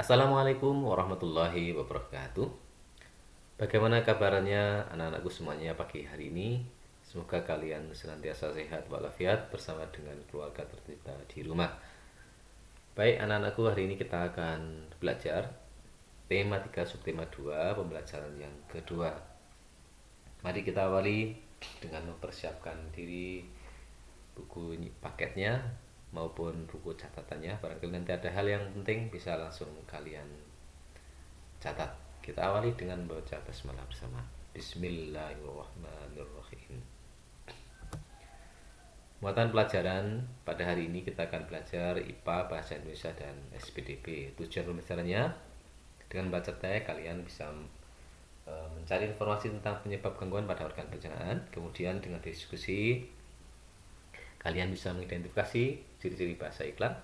Assalamualaikum warahmatullahi wabarakatuh. Bagaimana kabarnya anak-anakku semuanya pagi hari ini? Semoga kalian senantiasa sehat walafiat bersama dengan keluarga tercinta di rumah. Baik anak-anakku, hari ini kita akan belajar tema 3 subtema 2 pembelajaran yang kedua. Mari kita awali dengan mempersiapkan diri buku paketnya maupun buku catatannya. Barangkali nanti ada hal yang penting bisa langsung kalian catat. Kita awali dengan membaca basmalah bersama. Bismillahirrahmanirrahim. Muatan pelajaran pada hari ini kita akan belajar IPA, Bahasa Indonesia, dan SPDB. Tujuan pembelajarannya dengan baca teks kalian bisa mencari informasi tentang penyebab gangguan pada organ pencernaan. Kemudian dengan diskusi kalian bisa mengidentifikasi ciri-ciri bahasa iklan,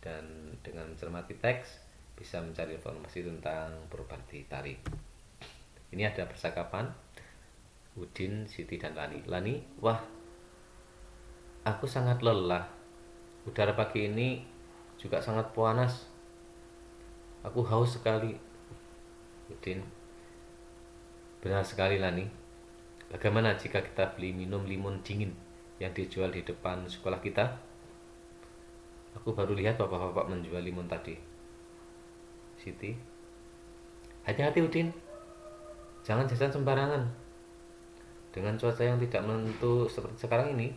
dan dengan mencermati teks bisa mencari informasi tentang properti tarik. Ini ada percakapan Udin, Siti, dan Lani. Lani, wah, aku sangat lelah. Udara pagi ini juga sangat panas. Aku haus sekali. Udin, benar sekali Lani. Bagaimana jika kita beli minum limun dingin yang dijual di depan sekolah kita? Aku baru lihat bapak-bapak menjual limun tadi. Siti, hati-hati Udin, jangan jajan sembarangan. Dengan cuaca yang tidak menentu seperti sekarang ini,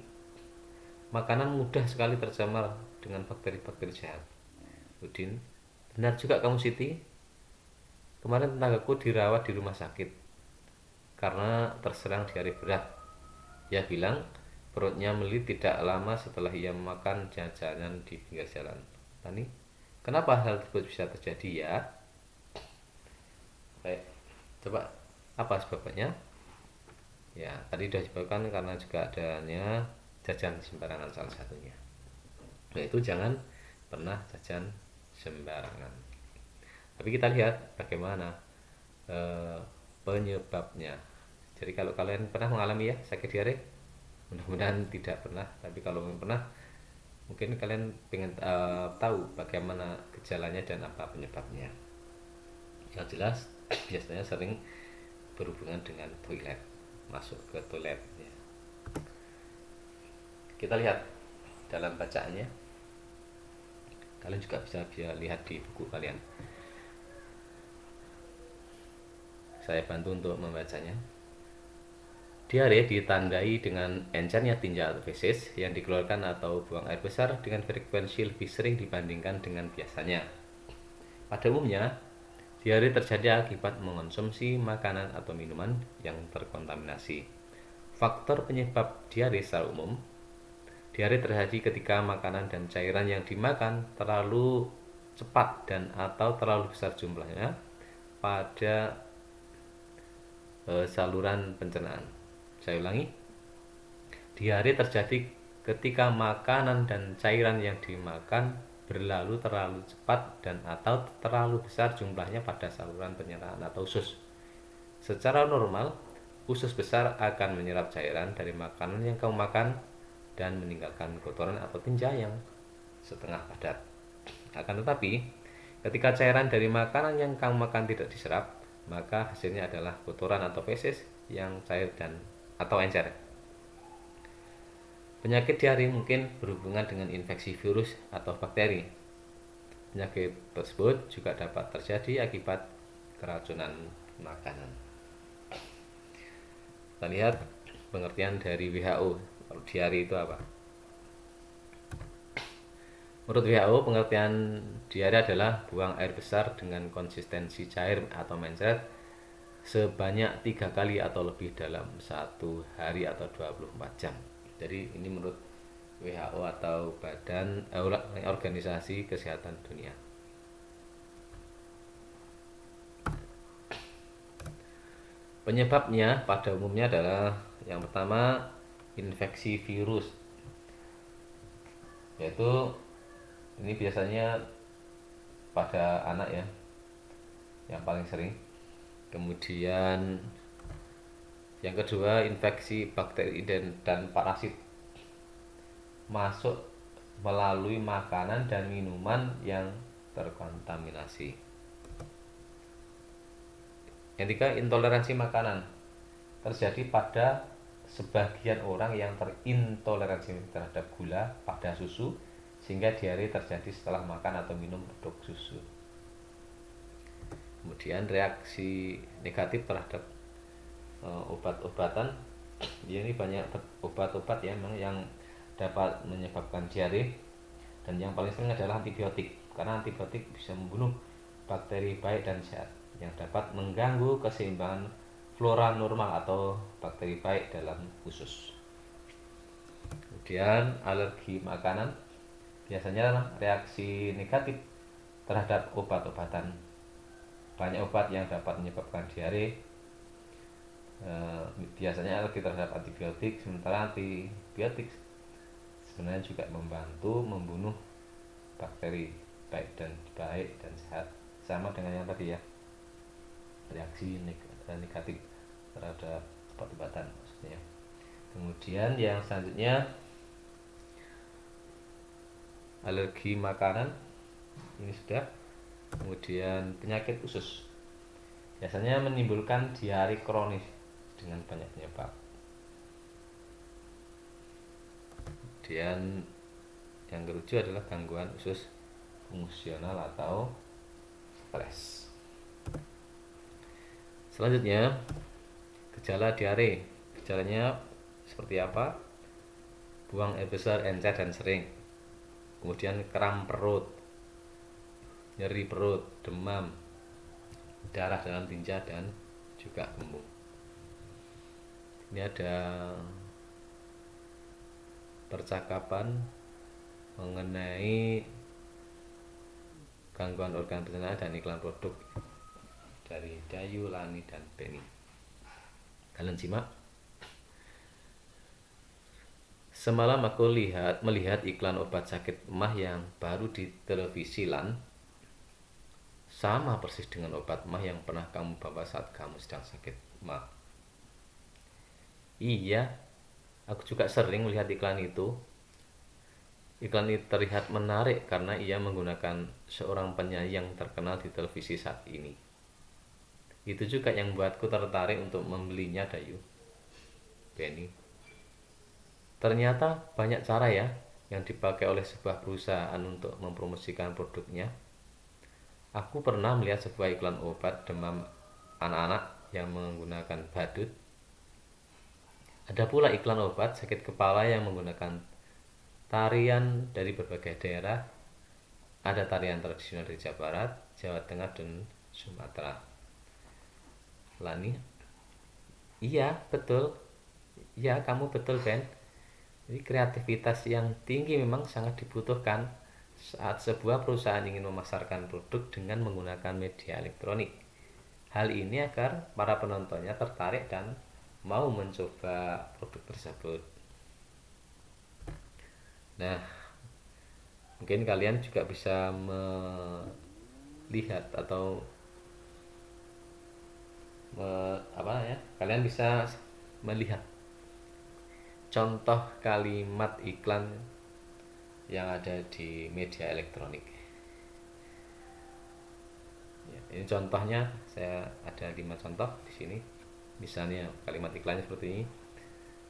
makanan mudah sekali tercemar dengan bakteri-bakteri jahat. Udin, benar juga kamu Siti. Kemarin tetanggaku dirawat di rumah sakit karena terserang diare berat. Ia bilang perutnya meli tidak lama setelah ia makan jajanan di pinggir jalan. Tani, kenapa hal tersebut bisa terjadi ya? Baik, coba apa sebabnya? Ya, tadi sudah disebutkan karena juga adanya jajan sembarangan salah satunya. Yaitu jangan pernah jajan sembarangan. Tapi kita lihat bagaimana penyebabnya. Jadi kalau kalian pernah mengalami ya sakit diare, mudah-mudahan tidak pernah, tapi kalau pernah mungkin kalian pengen tahu bagaimana gejalanya dan apa penyebabnya. Yang jelas biasanya sering berhubungan dengan toilet, masuk ke toilet ya. Kita lihat dalam bacaannya, kalian juga bisa lihat di buku kalian. Saya bantu untuk membacanya. Diare ditandai dengan encernya tinja atau feses yang dikeluarkan atau buang air besar dengan frekuensi lebih sering dibandingkan dengan biasanya. Pada umumnya, diare terjadi akibat mengonsumsi makanan atau minuman yang terkontaminasi. Faktor penyebab diare secara umum, diare terjadi ketika makanan dan cairan yang dimakan terlalu cepat dan atau terlalu besar jumlahnya pada saluran pencernaan. Saya ulangi, diare terjadi ketika makanan dan cairan yang dimakan berlalu terlalu cepat dan atau terlalu besar jumlahnya pada saluran pencernaan atau usus. Secara normal, usus besar akan menyerap cairan dari makanan yang kamu makan dan meninggalkan kotoran atau tinja yang setengah padat. Akan tetapi, ketika cairan dari makanan yang kamu makan tidak diserap, maka hasilnya adalah kotoran atau feses yang cair dan atau encer. Penyakit diare mungkin berhubungan dengan infeksi virus atau bakteri. Penyakit tersebut juga dapat terjadi akibat keracunan makanan. Kita lihat pengertian dari WHO. Kalau diare itu apa? Menurut WHO, pengertian diare adalah buang air besar dengan konsistensi cair atau mencret sebanyak 3 kali atau lebih dalam 1 hari atau 24 jam. Jadi ini menurut WHO atau Organisasi Kesehatan Dunia. Penyebabnya pada umumnya adalah yang pertama infeksi virus, yaitu ini biasanya pada anak ya yang paling sering. Kemudian yang kedua infeksi bakteri dan parasit masuk melalui makanan dan minuman yang terkontaminasi. Yang ketiga, intoleransi makanan terjadi pada sebagian orang yang terintoleransi terhadap gula pada susu, sehingga diare terjadi setelah makan atau minum produk susu. Kemudian reaksi negatif terhadap obat-obatan. Ini banyak obat-obat ya memang yang dapat menyebabkan diare, dan yang paling sering adalah antibiotik, karena antibiotik bisa membunuh bakteri baik dan sehat yang dapat mengganggu keseimbangan flora normal atau bakteri baik dalam usus. Kemudian alergi makanan, biasanya reaksi negatif terhadap obat-obatan. Banyak obat yang dapat menyebabkan diare, biasanya alergi terhadap antibiotik, sementara antibiotik sebenarnya juga membantu membunuh bakteri baik dan sehat, sama dengan yang tadi ya, reaksi negatif terhadap obat-obatan maksudnya. Kemudian yang selanjutnya alergi makanan, ini sudah. Kemudian penyakit usus, biasanya menimbulkan diare kronis dengan banyak penyebab. Kemudian yang ketujuh adalah gangguan usus fungsional atau stres. Selanjutnya, gejala diare. Gejalanya seperti apa? Buang air besar, encer dan sering. Kemudian kram perut, nyeri perut, demam, darah dalam tinja, dan juga kembung. Ini ada percakapan mengenai gangguan organ pencernaan dan iklan produk dari Dayu, Lani, dan Penny. Kalian simak. Semalam aku melihat iklan obat sakit emah yang baru di televisi, Lan. Sama persis dengan obat emah yang pernah kamu bawa saat kamu sedang sakit emah. Iya, aku juga sering melihat iklan itu. Iklan itu terlihat menarik karena ia menggunakan seorang penyanyi yang terkenal di televisi saat ini. Itu juga yang membuatku tertarik untuk membelinya, Dayu. Benny. Ternyata banyak cara ya yang dipakai oleh sebuah perusahaan untuk mempromosikan produknya. Aku pernah melihat sebuah iklan obat demam anak-anak yang menggunakan badut. Ada pula iklan obat sakit kepala yang menggunakan tarian dari berbagai daerah. Ada tarian tradisional dari Jawa Barat, Jawa Tengah, dan Sumatera. Lani, iya betul. Iya, kamu betul, Ben. Jadi kreativitas yang tinggi memang sangat dibutuhkan saat sebuah perusahaan ingin memasarkan produk dengan menggunakan media elektronik. Hal ini agar para penontonnya tertarik dan mau mencoba produk tersebut. Nah, mungkin kalian juga bisa melihat atau kalian bisa melihat contoh kalimat iklan yang ada di media elektronik. Ya, ini contohnya, saya ada 5 contoh di sini. Misalnya kalimat iklannya seperti ini.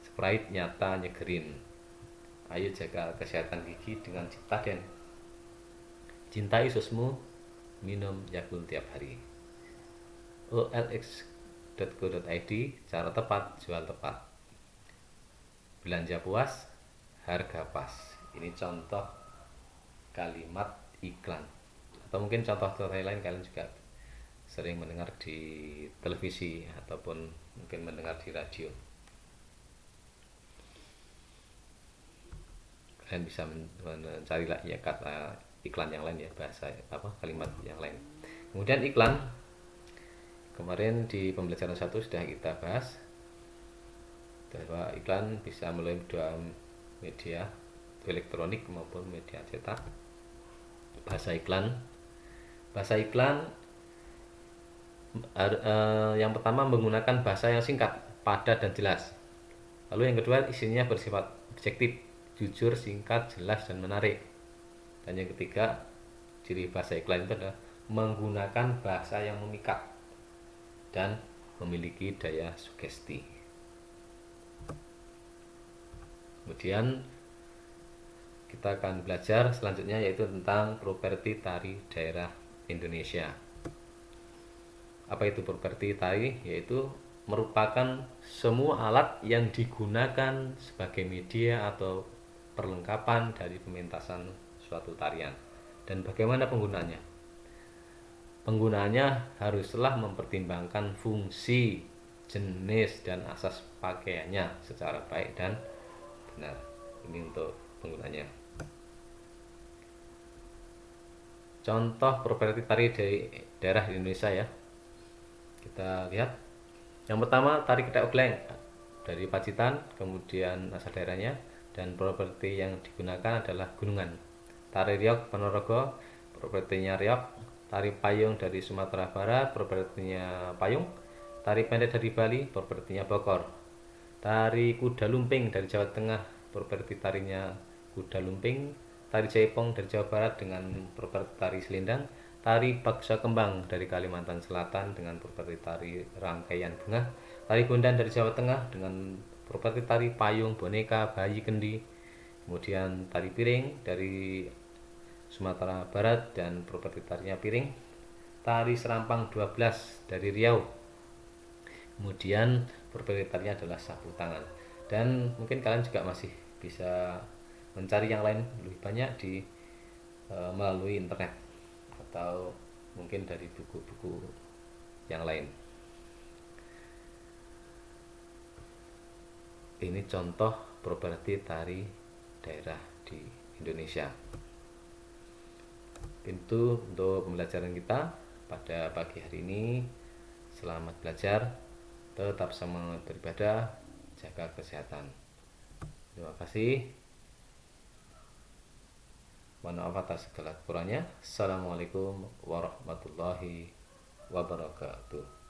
Sprite nyata nyegerin. Ayo jaga kesehatan gigi dengan Ciptaden. Cintai ususmu, minum Yakult tiap hari. olx.co.id, cara tepat, jual tepat. Belanja puas, harga pas. Ini contoh kalimat iklan. Atau mungkin contoh lain kalian juga sering mendengar di televisi ataupun mungkin mendengar di radio. Kalian bisa mencari ya kata iklan yang lain ya, bahasa kalimat yang lain. Kemudian iklan, kemarin di pembelajaran 1 sudah kita bahas bahwa iklan bisa melalui 2 media, elektronik maupun media cetak. Bahasa iklan yang pertama menggunakan bahasa yang singkat, padat dan jelas. Lalu yang kedua isinya bersifat objektif, jujur, singkat, jelas dan menarik. Dan yang ketiga, ciri bahasa iklan itu adalah menggunakan bahasa yang memikat. dan memiliki daya sugesti. Kemudian kita akan belajar selanjutnya yaitu tentang properti tari daerah Indonesia. Apa itu properti tari? Yaitu merupakan semua alat yang digunakan sebagai media atau perlengkapan dari pementasan suatu tarian. Dan bagaimana penggunaannya? Penggunaannya haruslah mempertimbangkan fungsi, jenis, dan asas pakaiannya secara baik dan benar. Ini untuk penggunanya. Contoh properti tari dari daerah Indonesia ya. Kita lihat. Yang pertama tari ketek ogleng dari Pacitan, kemudian asal daerahnya, dan properti yang digunakan adalah gunungan. Tari riok Ponorogo, propertinya riok. Tari payung dari Sumatera Barat, propertinya payung. Tari pendek dari Bali, propertinya bokor. Tari kuda lumping dari Jawa Tengah, properti tarinya kuda lumping. Tari jaipong dari Jawa Barat dengan properti tari selendang. Tari baksa kembang dari Kalimantan Selatan dengan properti tari rangkaian bunga. Tari bondan dari Jawa Tengah dengan properti tari payung, boneka, bayi, kendi. Kemudian tari piring dari Sumatera Barat dan properti tarinya piring. Tari serampang 12 dari Riau. Kemudian properti tarinya adalah sapu tangan. Dan mungkin kalian juga masih bisa mencari yang lain lebih banyak di melalui internet atau mungkin dari buku-buku yang lain. Ini contoh properti tari daerah di Indonesia. Itu untuk pembelajaran kita pada pagi hari ini. Selamat belajar, tetap semangat beribadah, jaga kesehatan. Terima kasih. Mohon maaf atas segala kekurangannya. Assalamualaikum warahmatullahi wabarakatuh.